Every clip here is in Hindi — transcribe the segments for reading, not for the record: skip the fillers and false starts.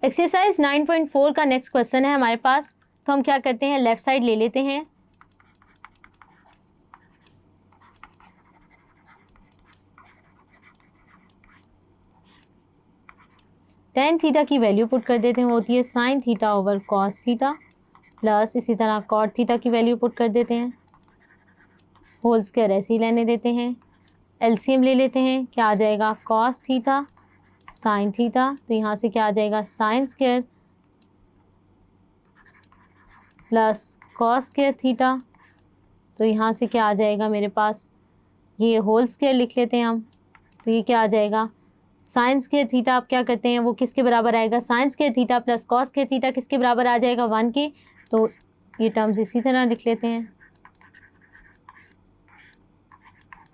एक्सरसाइज 9.4 का नेक्स्ट क्वेश्चन है हमारे पास। तो हम क्या करते हैं, लेफ्ट साइड ले लेते हैं। tan थीटा की वैल्यू पुट कर देते हैं, वो होती है sin theta over cos theta, plus इसी तरह cot थीटा की वैल्यू पुट कर देते हैं, होल स्क्वायर ऐसे ही लेने देते हैं। एलसीएम ले लेते हैं, क्या आ जाएगा cos थीटा sin थीटा, तो यहाँ से क्या आ जाएगा sin square plus cos square theta, तो यहाँ से क्या आ जाएगा मेरे पास, ये होल स्क्वायर लिख लेते हैं हम, तो ये क्या आ जाएगा साइन स्क्वायर थीटा। आप क्या करते हैं, वो किसके बराबर आएगा, sine square theta plus cos square theta किसके बराबर आ जाएगा 1 के, तो ये टर्म्स इसी तरह लिख लेते हैं।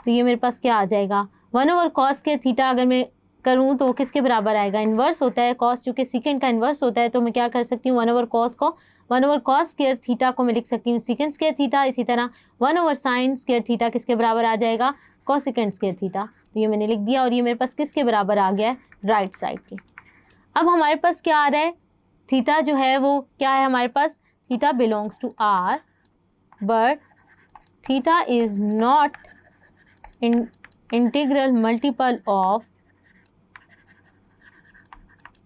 तो ये मेरे पास क्या आ जाएगा 1 ओवर कॉस स्क्वायर थीटा, अगर मैं करूँ तो वो किसके बराबर आएगा, इन्वर्स होता है कॉस, चूँकि सेकंड का इन्वर्स होता है, तो मैं क्या कर सकती हूँ 1 ओवर कॉस को 1 ओवर कॉस स्क्वायर थीटा को मैं लिख सकती हूँ सेकंड स्क्वायर थीटा। इसी तरह 1 ओवर साइन स्क्वायर थीटा किसके बराबर आ जाएगा कॉस सेकंड स्क्वायर थीटा, तो ये मैंने लिख दिया और ये मेरे पास किसके बराबर आ गया है राइट साइड के। अब हमारे पास क्या आ रहा है, थीटा जो है वो क्या है हमारे पास, theta belongs to R but theta is not integral multiple of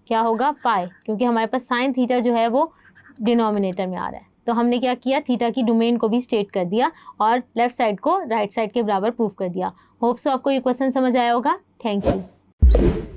क्या होगा पाई, क्योंकि हमारे पास साइन थीटा जो है वो डिनोमिनेटर में आ रहा है। तो हमने क्या किया, थीटा की डोमेन को भी स्टेट कर दिया और लेफ्ट साइड को राइट साइड के बराबर प्रूफ कर दिया। होप सो आपको ये क्वेश्चन समझ आया होगा। Thank you.